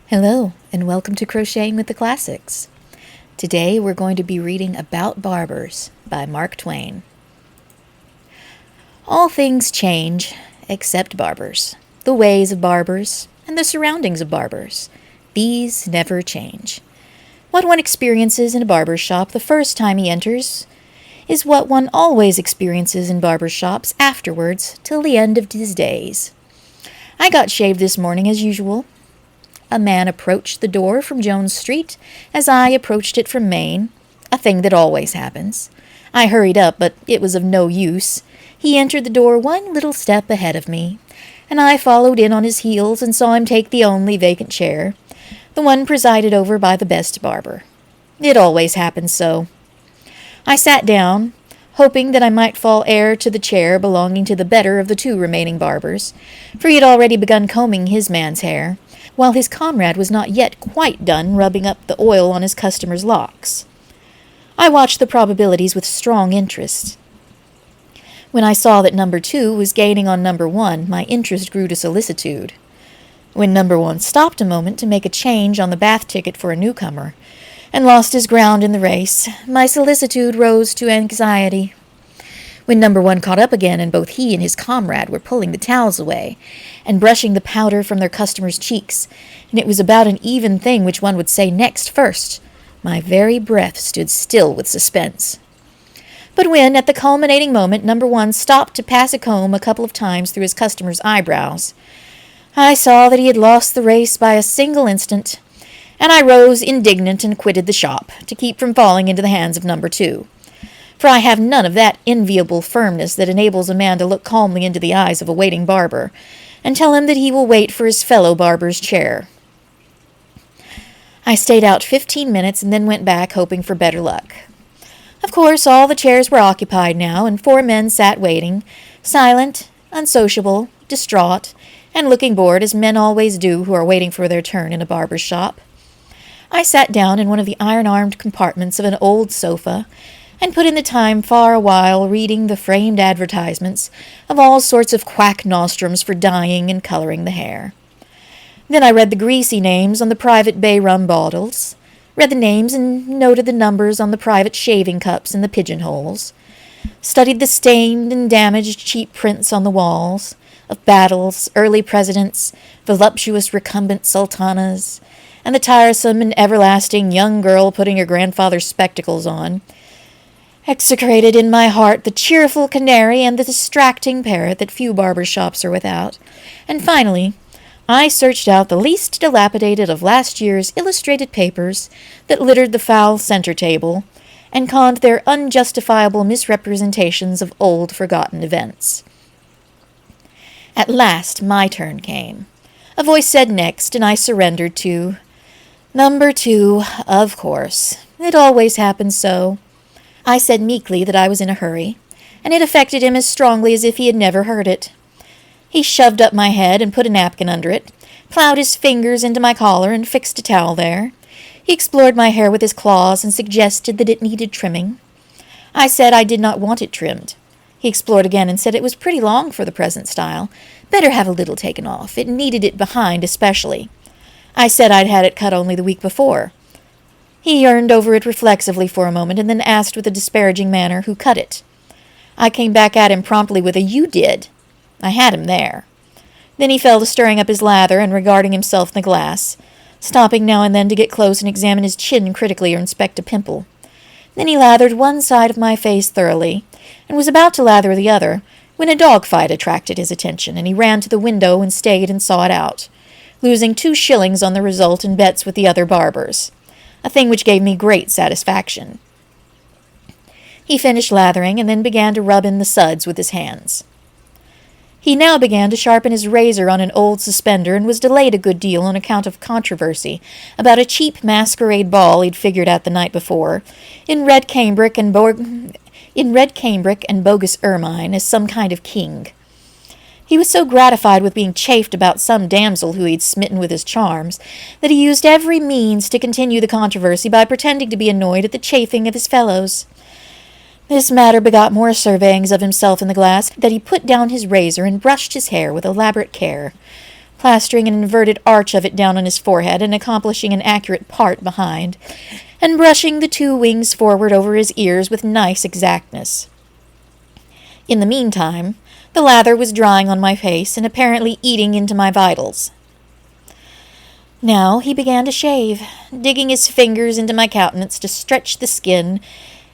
Hello, and welcome to Crocheting with the Classics. Today we're going to be reading About Barbers by Mark Twain. All things change, except barbers, the ways of barbers, and the surroundings of barbers. These never change. What one experiences in a barber's shop the first time he enters is what one always experiences in barber shops afterwards till the end of his days. I got shaved this morning as usual. A man approached the door from Jones Street as I approached it from Main, a thing that always happens. I hurried up, but it was of no use. He entered the door one little step ahead of me, and I followed in on his heels and saw him take the only vacant chair, the one presided over by the best barber. It always happens so. I sat down, hoping that I might fall heir to the chair belonging to the better of the two remaining barbers, for he had already begun combing his man's hair, while his comrade was not yet quite done rubbing up the oil on his customer's locks. I watched the probabilities with strong interest. When I saw that number 2 was gaining on number 1, my interest grew to solicitude. When number 1 stopped a moment to make a change on the bath ticket for a newcomer, and lost his ground in the race, my solicitude rose to anxiety. When number 1 caught up again and both he and his comrade were pulling the towels away and brushing the powder from their customers' cheeks, and it was about an even thing which one would say next first, my very breath stood still with suspense. But when, at the culminating moment, number 1 stopped to pass a comb a couple of times through his customer's eyebrows, I saw that he had lost the race by a single instant, and I rose indignant and quitted the shop, to keep from falling into the hands of number 2. For I have none of that enviable firmness that enables a man to look calmly into the eyes of a waiting barber, and tell him that he will wait for his fellow barber's chair. I stayed out 15 minutes and then went back, hoping for better luck. Of course, all the chairs were occupied now, and 4 men sat waiting, silent, unsociable, distraught, and looking bored, as men always do who are waiting for their turn in a barber's shop. I sat down in one of the iron-armed compartments of an old sofa, and put in the time far a while reading the framed advertisements of all sorts of quack nostrums for dyeing and coloring the hair. Then I read the greasy names on the private bay rum bottles, read the names and noted the numbers on the private shaving cups in the pigeonholes, studied the stained and damaged cheap prints on the walls, of battles, early presidents, voluptuous recumbent sultanas, and the tiresome and everlasting young girl putting her grandfather's spectacles on, execrated in my heart the cheerful canary and the distracting parrot that few barber shops are without, and finally I searched out the least dilapidated of last year's illustrated papers that littered the foul center table, and conned their unjustifiable misrepresentations of old forgotten events. At last my turn came. A voice said next, and I surrendered to number 2, of course. It always happens so. I said meekly that I was in a hurry, and it affected him as strongly as if he had never heard it. He shoved up my head and put a napkin under it, plowed his fingers into my collar and fixed a towel there. He explored my hair with his claws and suggested that it needed trimming. I said I did not want it trimmed. He explored again and said it was pretty long for the present style. Better have a little taken off. It needed it behind especially. I said I'd had it cut only the week before. He yearned over it reflexively for a moment, and then asked with a disparaging manner who cut it. I came back at him promptly with a "You did." I had him there. Then he fell to stirring up his lather and regarding himself in the glass, stopping now and then to get close and examine his chin critically or inspect a pimple. Then he lathered one side of my face thoroughly, and was about to lather the other, when a dog-fight attracted his attention, and he ran to the window and stayed and saw it out, losing 2 shillings on the result in bets with the other barbers, a thing which gave me great satisfaction. He finished lathering and then began to rub in the suds with his hands. He now began to sharpen his razor on an old suspender and was delayed a good deal on account of controversy about a cheap masquerade ball he'd figured out the night before, in red cambric and bogus ermine as some kind of king. He was so gratified with being chaffed about some damsel who he'd smitten with his charms, that he used every means to continue the controversy by pretending to be annoyed at the chaffing of his fellows. This matter begot more surveyings of himself in the glass, that he put down his razor and brushed his hair with elaborate care, plastering an inverted arch of it down on his forehead and accomplishing an accurate part behind, and brushing the 2 wings forward over his ears with nice exactness. In the meantime, the lather was drying on my face and apparently eating into my vitals. Now he began to shave, digging his fingers into my countenance to stretch the skin,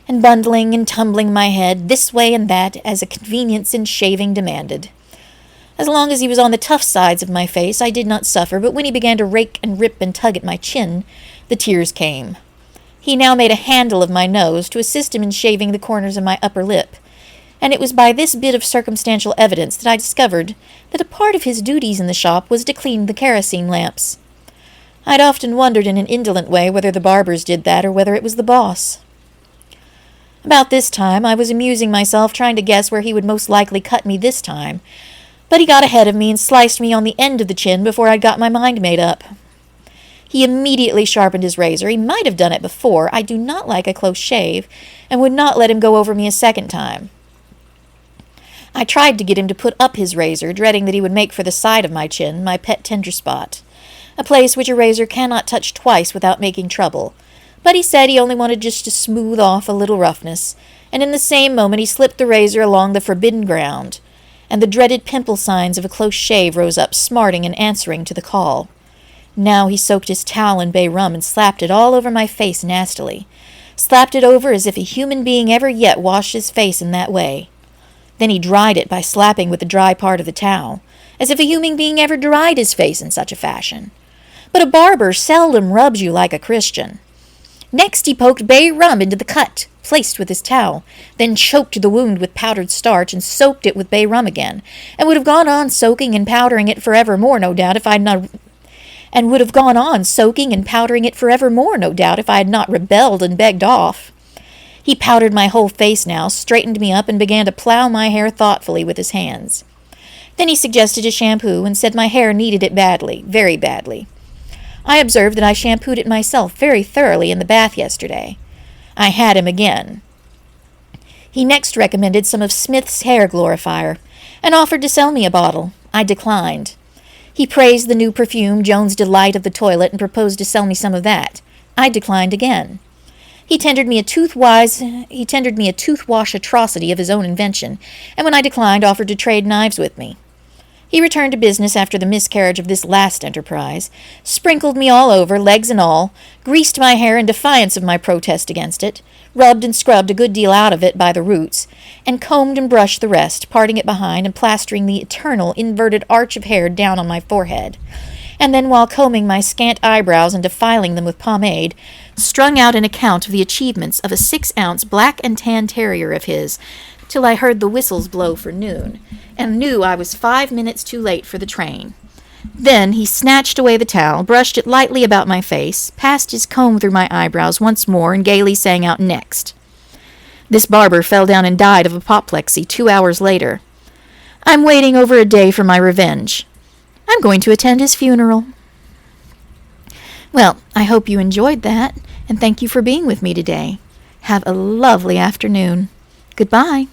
and bundling and tumbling my head this way and that as a convenience in shaving demanded. As long as he was on the tough sides of my face, I did not suffer, but when he began to rake and rip and tug at my chin, the tears came. He now made a handle of my nose to assist him in shaving the corners of my upper lip, and it was by this bit of circumstantial evidence that I discovered that a part of his duties in the shop was to clean the kerosene lamps. I'd often wondered in an indolent way whether the barbers did that or whether it was the boss. About this time, I was amusing myself trying to guess where he would most likely cut me this time, but he got ahead of me and sliced me on the end of the chin before I'd got my mind made up. He immediately sharpened his razor. He might have done it before. I do not like a close shave, and would not let him go over me a second time. I tried to get him to put up his razor, dreading that he would make for the side of my chin, my pet tender spot, a place which a razor cannot touch twice without making trouble. But he said he only wanted just to smooth off a little roughness, and in the same moment he slipped the razor along the forbidden ground, and the dreaded pimple signs of a close shave rose up, smarting and answering to the call. Now he soaked his towel in bay rum and slapped it all over my face nastily, slapped it over as if a human being ever yet washed his face in that way. Then he dried it by slapping with the dry part of the towel, as if a human being ever dried his face in such a fashion. But a barber seldom rubs you like a Christian. Next he poked bay rum into the cut, placed with his towel, then choked the wound with powdered starch and soaked it with bay rum again, and would have gone on soaking and powdering it forevermore, no doubt, if I had not rebelled and begged off. He powdered my whole face now, straightened me up, and began to plow my hair thoughtfully with his hands. Then he suggested a shampoo and said my hair needed it badly, very badly. I observed that I shampooed it myself very thoroughly in the bath yesterday. I had him again. He next recommended some of Smith's hair glorifier, and offered to sell me a bottle. I declined. He praised the new perfume, Joan's Delight of the Toilet, and proposed to sell me some of that. I declined again. He tendered me a toothwash atrocity of his own invention, and when I declined, offered to trade knives with me. He returned to business after the miscarriage of this last enterprise, sprinkled me all over, legs and all, greased my hair in defiance of my protest against it, rubbed and scrubbed a good deal out of it by the roots, and combed and brushed the rest, parting it behind and plastering the eternal inverted arch of hair down on my forehead, and then, while combing my scant eyebrows and defiling them with pomade, strung out an account of the achievements of a 6-ounce black and tan terrier of his, till I heard the whistles blow for noon, and knew I was 5 minutes too late for the train. Then he snatched away the towel, brushed it lightly about my face, passed his comb through my eyebrows once more, and gaily sang out, "Next." This barber fell down and died of apoplexy 2 hours later. I'm waiting over a day for my revenge. I'm going to attend his funeral. Well, I hope you enjoyed that, and thank you for being with me today. Have a lovely afternoon. Goodbye.